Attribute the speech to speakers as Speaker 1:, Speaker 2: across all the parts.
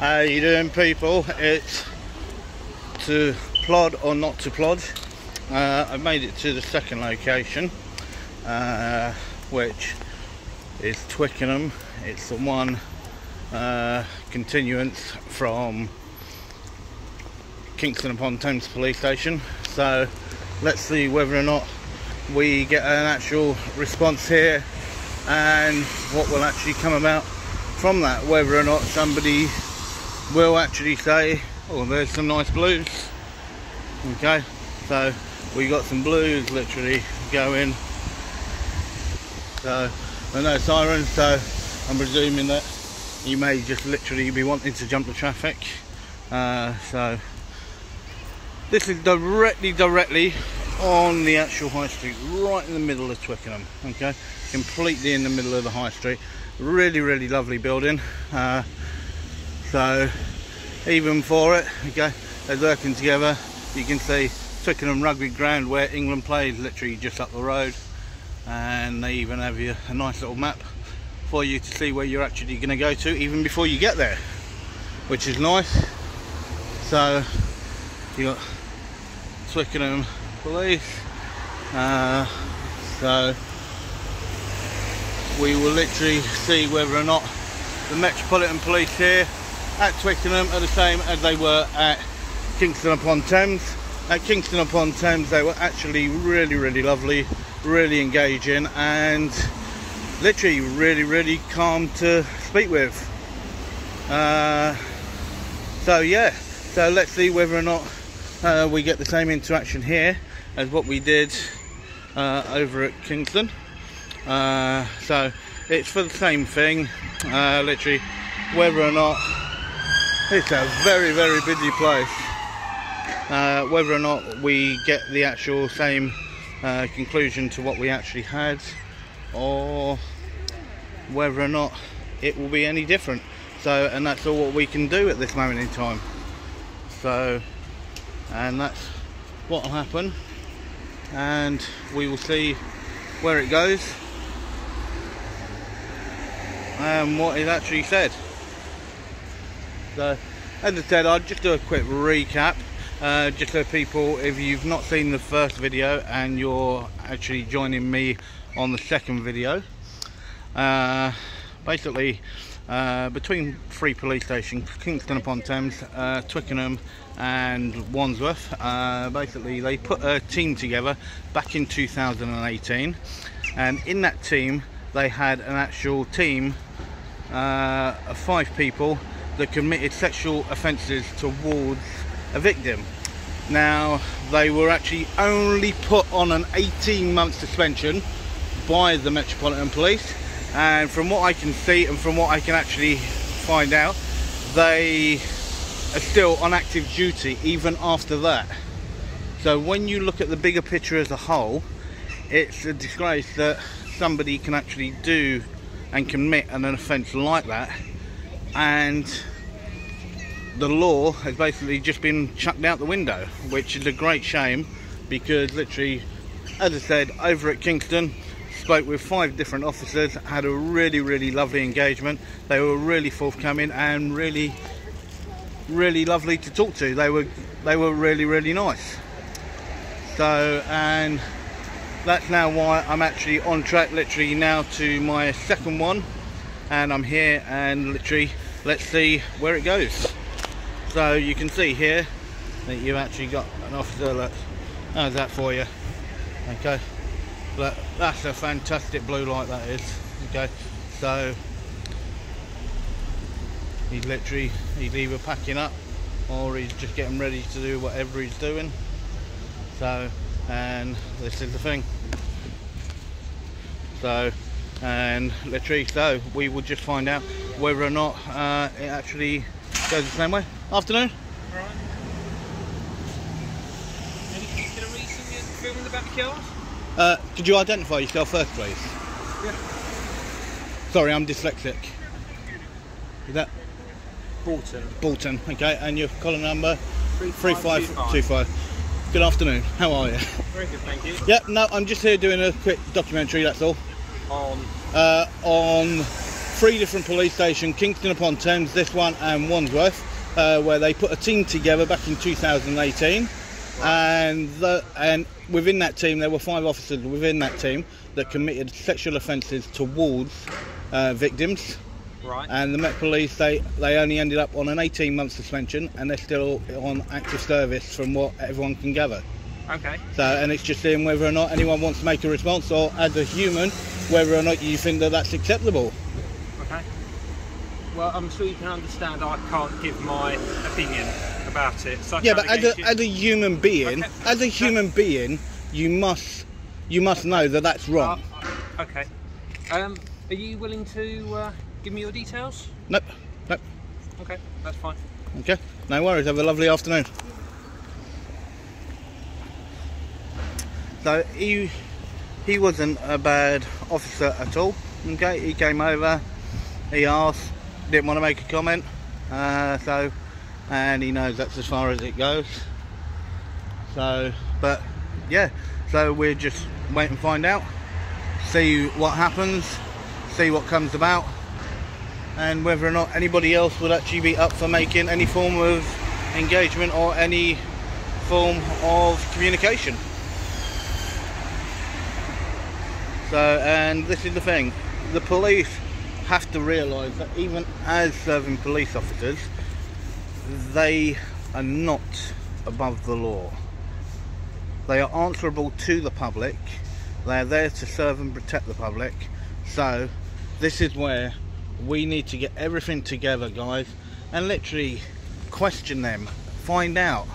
Speaker 1: How you doing, people? It's to plod or not to plod. I've made it to the second location, which is Twickenham. It's the one continuance from Kingston upon Thames police station. So let's see whether or not we get an actual response here and what will actually come about from that, whether or not somebody will actually say, oh, there's some nice blues. Okay, so we got some blues literally going, so there's no sirens, so I'm presuming that you may just literally be wanting to jump the traffic. So this is directly on the actual high street, right in the middle of Twickenham. Okay, completely in the middle of the high street. Really lovely building. So even for it, okay, they're working together. You can see Twickenham Rugby Ground, where England plays, literally just up the road, and they even have you a nice little map for you to see where you're actually going to go to even before you get there, which is nice. So you got Twickenham Police, so we will literally see whether or not the Metropolitan Police here at Twickenham are the same as they were at Kingston upon Thames. At Kingston upon Thames they were actually really lovely, really engaging, and literally really calm to speak with. So yeah, so let's see whether or not we get the same interaction here as what we did over at Kingston. So it's for the same thing, literally whether or not it's a very busy place, whether or not we get the actual same conclusion to what we actually had, or whether or not it will be any different. So, and that's all what we can do at this moment in time. So, and that's what will happen, and we will see where it goes and what is actually said. So, as I said, I'll just do a quick recap, just so people, if you've not seen the first video and you're actually joining me on the second video, basically between three police stations, Kingston upon Thames, Twickenham and Wandsworth, basically they put a team together back in 2018, and in that team they had an actual team of 5 people that committed sexual offences towards a victim. Now, they were actually only put on an 18-month suspension by the Metropolitan Police, and from what I can see and from what I can actually find out, they are still on active duty even after that. So when you look at the bigger picture as a whole, it's a disgrace that somebody can actually do and commit an offence like that, and the law has basically just been chucked out the window, which is a great shame, because literally, as I said, over at Kingston, spoke with 5 different officers, had a really lovely engagement. They were really forthcoming and really lovely to talk to. They were really nice. So, and that's now why I'm actually on track literally now to my second one, and I'm here, and literally let's see where it goes. So you can see here that you've actually got an officer. Look, how's that for you? Okay, look, that's a fantastic blue light, that is. Okay, so he's either packing up or he's just getting ready to do whatever he's doing. So, and this is the thing. So, and literally, so we will just find out whether or not it actually goes the same way. Afternoon.
Speaker 2: Alright. Any particular reason you're filming the backyard?
Speaker 1: Could you identify yourself first, please?
Speaker 2: Yeah.
Speaker 1: Sorry, I'm dyslexic. Is that
Speaker 2: Bolton.
Speaker 1: Bolton? Okay, and your column number?
Speaker 2: 3525.
Speaker 1: Good afternoon. How are you?
Speaker 2: Very good, thank you.
Speaker 1: Yep. No, I'm just here doing a quick documentary. That's all.
Speaker 2: On
Speaker 1: three different police stations, Kingston upon Thames, this one and Wandsworth, where they put a team together back in 2018. And within that team there were 5 officers within that team that committed sexual offences towards victims.
Speaker 2: Right.
Speaker 1: And the Met Police, they only ended up on an 18-month suspension, and they're still on active service from what everyone can gather.
Speaker 2: Okay.
Speaker 1: So, and it's just seeing whether or not anyone wants to make a response, or as a human, whether or not you think that that's acceptable.
Speaker 2: Okay. Well, I'm sure you can understand I can't give my opinion about it. So
Speaker 1: Yeah, but as a human being,
Speaker 2: okay.
Speaker 1: you must know that that's wrong.
Speaker 2: Okay. Are you willing to give me your details?
Speaker 1: Nope.
Speaker 2: Okay, that's fine.
Speaker 1: Okay, no worries. Have a lovely afternoon. So he wasn't a bad officer at all. Okay, he came over, he asked, didn't want to make a comment, and he knows that's as far as it goes. So, but yeah, so we're just wait and find out, see what happens, see what comes about, and whether or not anybody else would actually be up for making any form of engagement or any form of communication. So, and this is the thing, the police have to realise that even as serving police officers, they are not above the law. They are answerable to the public. They are there to serve and protect the public. So this is where we need to get everything together, guys, and literally question them, find out.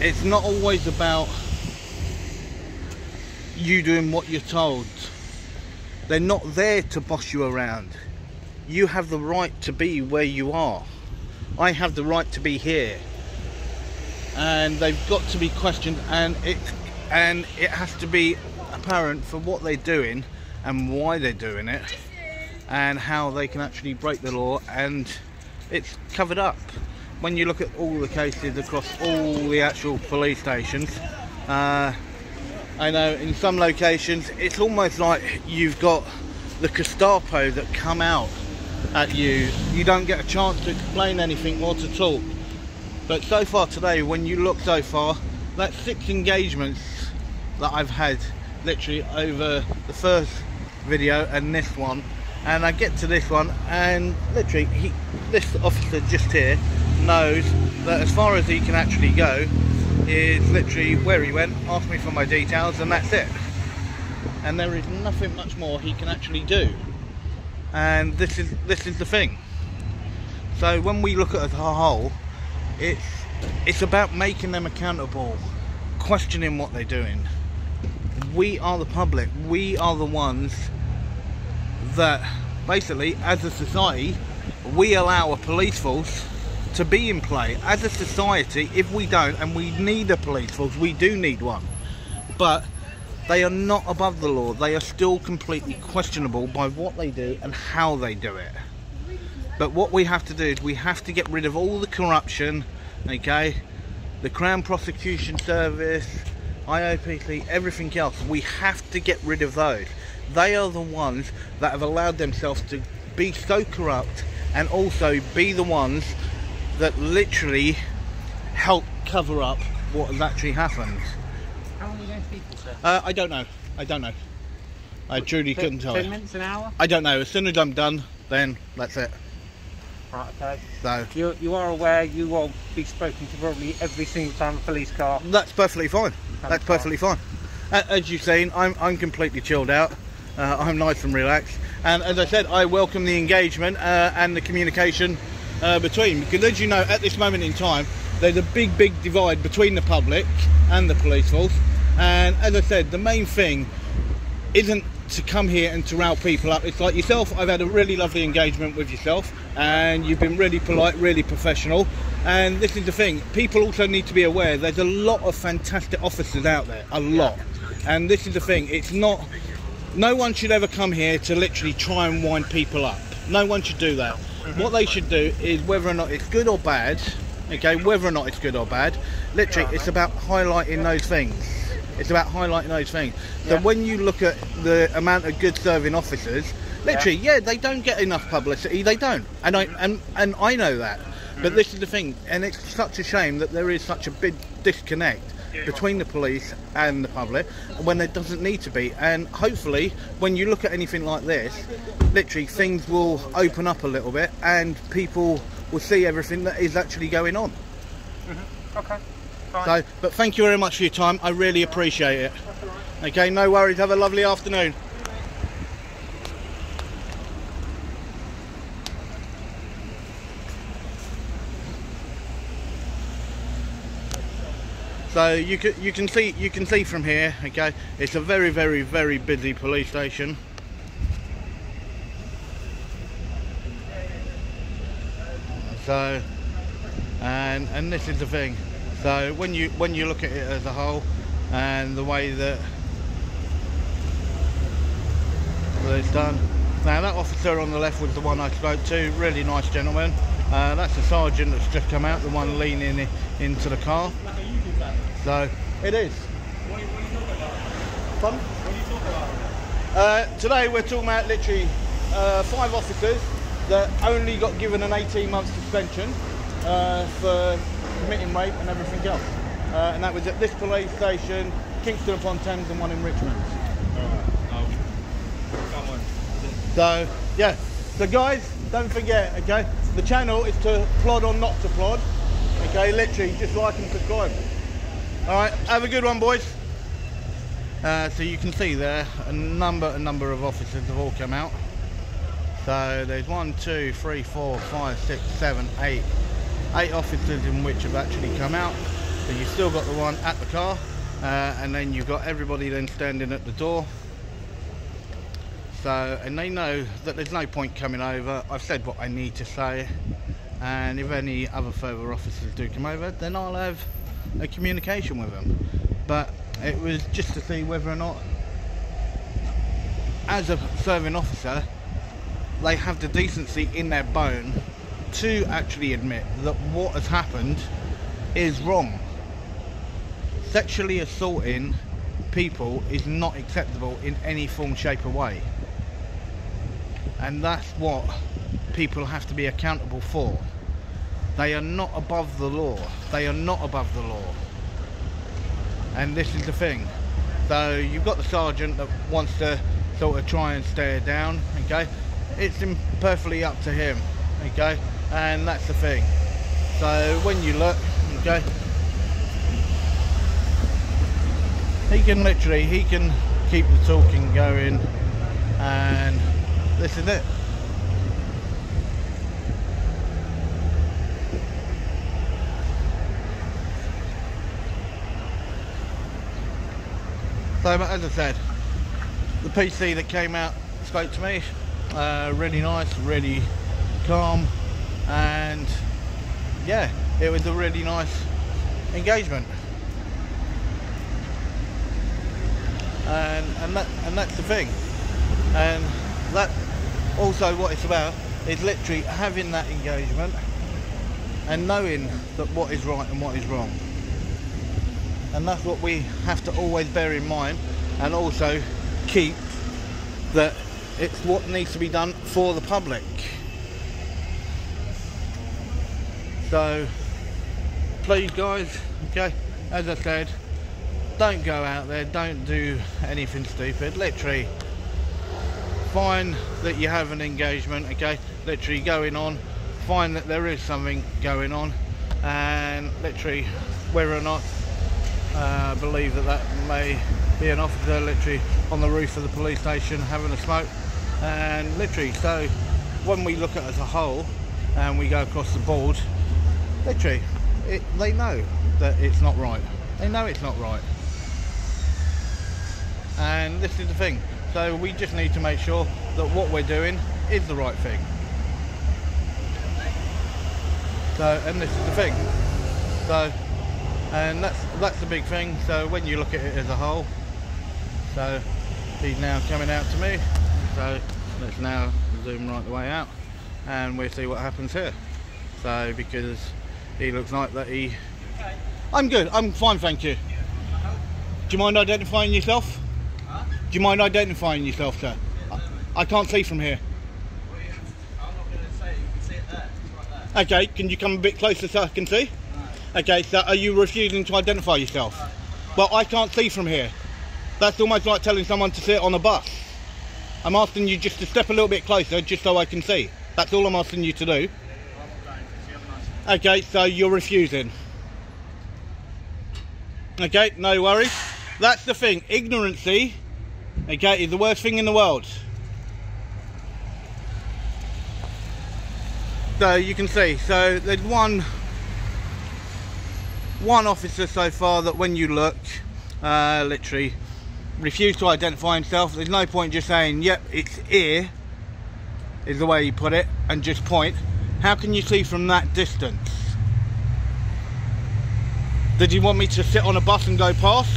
Speaker 1: It's not always about you doing what you're told. They're not there to boss you around. You have the right to be where you are. I have the right to be here, and they've got to be questioned, and it has to be apparent for what they're doing and why they're doing it, and how they can actually break the law, and it's covered up. When you look at all the cases across all the actual police stations, I know in some locations it's almost like you've got the Gestapo that come out at you. You don't get a chance to explain anything or to talk. But so far today, when you look so far, that's 6 engagements that I've had literally over the first video and this one. And I get to this one, and literally this officer just here knows that as far as he can actually go is literally where he went, asked me for my details, and that's it. And there is nothing much more he can actually do. And this is the thing. So when we look at it as a whole, it's about making them accountable, questioning what they're doing. We are the public. We are the ones that basically, as a society, we allow a police force to be in play. As a society, if we don't, and we need a police force, we do need one, but they are not above the law. They are still completely questionable by what they do and how they do it. But what we have to do is we have to get rid of all the corruption, okay, the Crown Prosecution Service, IOPC, everything else. We have to get rid of those. They are the ones that have allowed themselves to be so corrupt, and also be the ones that literally help cover up what has actually happened.
Speaker 2: How long are you going to be for, sir?
Speaker 1: I don't know. I truly couldn't tell you.
Speaker 2: 10 minutes, an hour?
Speaker 1: I don't know. As soon as I'm done, then that's it.
Speaker 2: Right, okay.
Speaker 1: So
Speaker 2: you are aware you will be spoken to probably every single time a police car.
Speaker 1: that's perfectly fine. That's perfectly fine. As you've seen, I'm completely chilled out. I'm nice and relaxed. And as I said, I welcome the engagement and the communication between, because as you know, at this moment in time, there's a big divide between the public and the police force. And as I said, the main thing isn't to come here and to route people up. It's like yourself. I've had a really lovely engagement with yourself, and you've been really polite, really professional. And this is the thing, people also need to be aware there's a lot of fantastic officers out there, a lot. And this is the thing, it's not, no one should ever come here to literally try and wind people up. No one should do that. What they should do is, whether or not it's good or bad, okay, whether or not it's good or bad, literally it's about highlighting those things. It's about highlighting those things. So when you look at the amount of good serving officers, Literally, yeah, they don't get enough publicity. They don't, and I know that. But this is the thing, and it's such a shame that there is such a big disconnect between the police and the public when there doesn't need to be. And hopefully, when you look at anything like this, literally things will open up a little bit, and people will see everything that is actually going on.
Speaker 2: Okay. Fine.
Speaker 1: So, but thank you very much for your time. I really appreciate it. Okay, no worries. Have a lovely afternoon. So you can see from here, okay, it's a very busy police station. So and this is the thing. So when you look at it as a whole, and the way that it's done. Now that officer on the left was the one I spoke to, really nice gentleman. That's the sergeant that's just come out, the one leaning into the car. So it is.
Speaker 3: What are you talking about?
Speaker 1: Pardon?
Speaker 3: What are you talking about?
Speaker 1: Today we're talking about literally 5 officers that only got given an 18-month suspension for committing rape and everything else. And that was at this police station, Kingston upon Thames, and one in Richmond. So yeah, so guys, don't forget, okay, the channel is to plod or not to plod, okay, literally just like and subscribe. Alright, have a good one, boys. So you can see there a number of officers have all come out. So there's 1, 2, 3, 4, 5, 6, 7, 8 officers in which have actually come out. So you've still got the one at the car, and then you've got everybody then standing at the door. So, and they know that there's no point coming over. I've said what I need to say, and if any other further officers do come over, then I'll have a communication with them. But it was just to see whether or not, as a serving officer, they have the decency in their bone to actually admit that what has happened is wrong. Sexually assaulting people is not acceptable in any form, shape or way, and that's what people have to be accountable for. They are not above the law. They are not above the law. And this is the thing. So you've got the sergeant that wants to sort of try and stare down, okay? It's perfectly up to him, okay? And that's the thing. So when you look, okay, he can keep the talking going, and this is it. So, but as I said, the PC that came out spoke to me, really nice, really calm, and yeah, it was a really nice engagement. And that's the thing, and that also what it's about is literally having that engagement and knowing that what is right and what is wrong. And that's what we have to always bear in mind, and also keep that it's what needs to be done for the public. So please guys, okay, as I said, don't go out there, don't do anything stupid. Literally find that you have an engagement, okay, literally going on, find that there is something going on, and literally whether or not believe that may be an officer literally on the roof of the police station having a smoke. And literally, so when we look at it as a whole and we go across the board, literally they know that it's not right. They know it's not right, and this is the thing. So we just need to make sure that what we're doing is the right thing. So, and this is the thing. So, and that's the big thing. So when you look at it as a whole, so he's now coming out to me, so let's now zoom right the way out and we'll see what happens here. So because he looks like that he... I'm good, I'm fine, thank you. Do you mind identifying yourself? Do you mind identifying yourself, sir? I can't see from here.
Speaker 3: I'm not going to say it. You can see it there. It's right there.
Speaker 1: Okay, can you come a bit closer so I can see?
Speaker 3: No.
Speaker 1: Okay, so are you refusing to identify yourself?
Speaker 3: No.
Speaker 1: Well, I can't see from here. That's almost like telling someone to sit on a bus. I'm asking you just to step a little bit closer just so I can see. That's all I'm asking you to do.
Speaker 3: I'm not going because you have a nice day.
Speaker 1: Okay, so you're refusing. Okay, no worries. That's the thing. Ignorancy, okay, is the worst thing in the world. So you can see, so there's one officer so far that when you look, literally refused to identify himself. There's no point just saying, yep, it's here, is the way you put it, and just point. How can you see from that distance? Did you want me to sit on a bus and go past?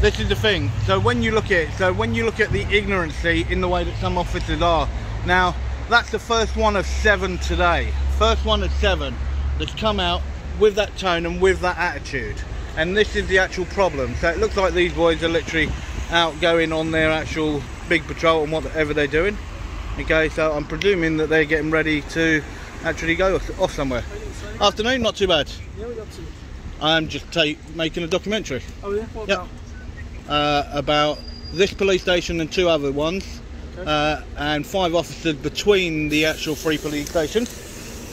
Speaker 1: This is the thing. So when you look at it, the ignorancy in the way that some officers are. Now, that's the first one of 7 today. First one of 7 that's come out with that tone and with that attitude. And this is the actual problem. So it looks like these boys are literally out going on their actual big patrol and whatever they're doing. Okay, so I'm presuming that they're getting ready to actually go off somewhere. Afternoon, not too bad.
Speaker 2: Yeah, we got to.
Speaker 1: I'm just making a documentary.
Speaker 2: Oh yeah, what
Speaker 1: Yep.
Speaker 2: about?
Speaker 1: About this police station and 2 other ones.
Speaker 2: Okay.
Speaker 1: And 5 officers between the actual 3 police stations.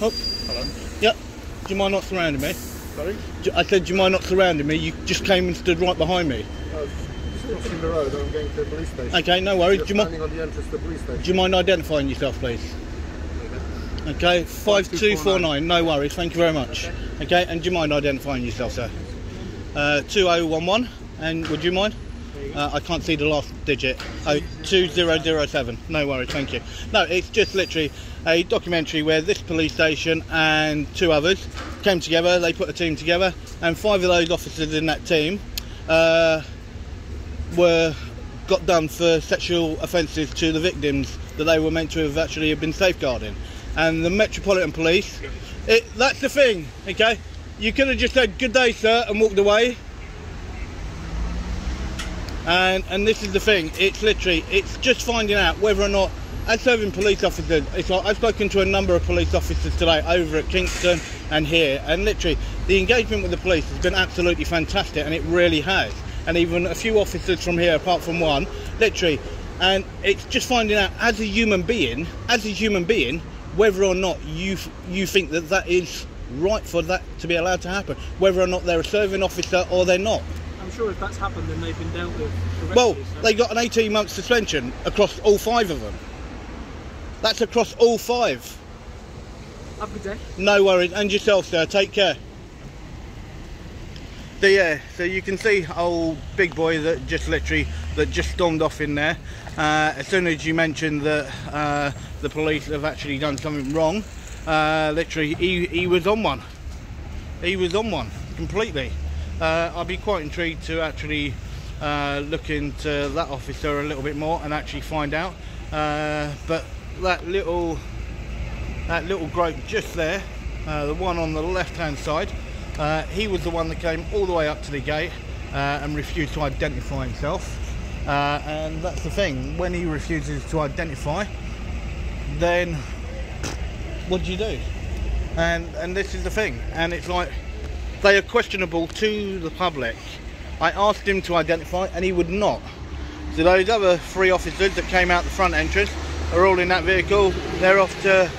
Speaker 1: Oh,
Speaker 3: Hello.
Speaker 1: yep. Do you mind not surrounding me?
Speaker 3: Sorry?
Speaker 1: I said, do you mind not surrounding me? You just came and stood right behind me.
Speaker 3: Just crossing the road. I'm going to the police station.
Speaker 1: Okay, no worries.
Speaker 3: You're
Speaker 1: Do you,
Speaker 3: standing on the entrance to the police station.
Speaker 1: do you mind identifying yourself, please? Okay, 5249. No worries. Thank you very much. Okay, and do you mind identifying yourself, sir? 2011. And would you mind? I can't see the last digit. Oh, 2007. No worries, thank you. No, it's just literally a documentary where this police station and 2 others came together. They put a team together, and 5 of those officers in that team got done for sexual offences to the victims that they were meant to have actually been safeguarding. And the Metropolitan Police, that's the thing, okay? You could have just said, "Good day, sir," and walked away. And this is the thing, it's just finding out whether or not, as serving police officers, it's like I've spoken to a number of police officers today over at Kingston and here, and literally the engagement with the police has been absolutely fantastic, and it really has. And even a few officers from here, apart from one, literally, and it's just finding out as a human being, whether or not you think that that is right for that to be allowed to happen, whether or not they're a serving officer or they're not.
Speaker 2: I'm sure if that's happened, then they've been dealt with correctly.
Speaker 1: Well,
Speaker 2: So.
Speaker 1: they got an 18-month suspension across all 5 of them. That's across all 5.
Speaker 2: Have a good day.
Speaker 1: No worries, and yourself, sir. Take care. So yeah, so you can see old big boy that just stormed off in there. As soon as you mentioned that the police have actually done something wrong, literally he was on one. He was on one completely. I'd be quite intrigued to actually look into that officer a little bit more and actually find out. But that little group just there, the one on the left-hand side, he was the one that came all the way up to the gate and refused to identify himself. And that's the thing, when he refuses to identify, then what do you do? And this is the thing, and it's like, they are questionable to the public. I asked him to identify and he would not. So those other 3 officers that came out the front entrance are all in that vehicle. They're off to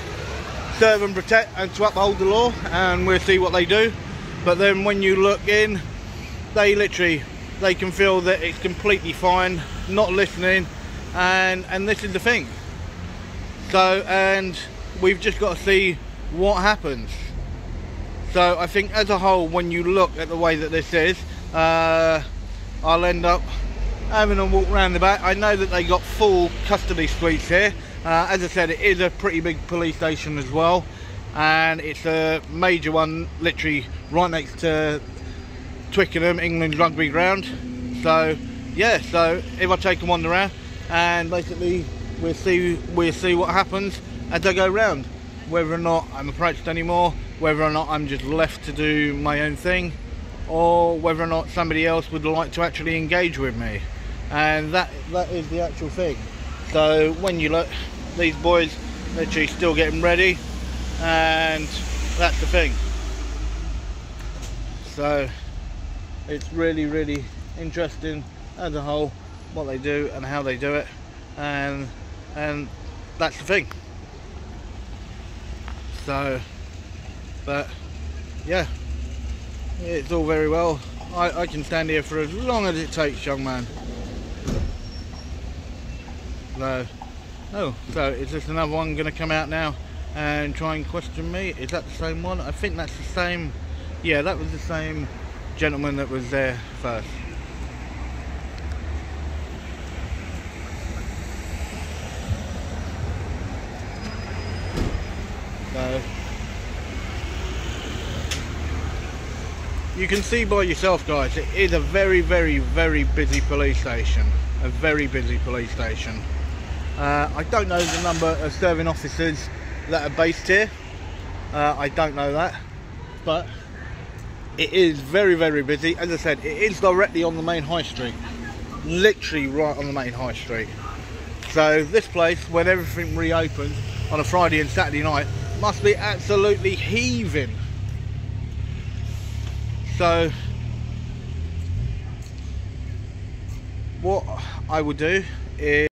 Speaker 1: serve and protect and to uphold the law, and we'll see what they do. But then when you look in, they can feel that it's completely fine, not listening, and this is the thing. So, and we've just got to see what happens. So I think as a whole, when you look at the way that this is, I'll end up having a walk around the back. I know that they got full custody suites here. As I said, it is a pretty big police station as well, and it's a major one, literally right next to Twickenham, England's rugby ground. So yeah, so if I take a wander around, and basically we'll see what happens as I go round, whether or not I'm approached anymore, whether or not I'm just left to do my own thing, or whether or not somebody else would like to actually engage with me. And that is the actual thing. So when you look, these boys literally still getting ready, and that's the thing. So it's really interesting as a whole what they do and how they do it, and that's the thing. So, but yeah, it's all very well. I can stand here for as long as it takes, young man. So, oh, so is this another one going to come out now and try and question me? Is that the same one? I think that's the same. Yeah, that was the same gentleman that was there first. So you can see by yourself, guys, it is a very busy police station. A very busy police station. I don't know the number of serving officers that are based here. I don't know that, but it is very busy. As I said, it is directly on the main high street, literally right on the main high street. So this place, when everything reopens on a Friday and Saturday night, must be absolutely heaving. So what I will do is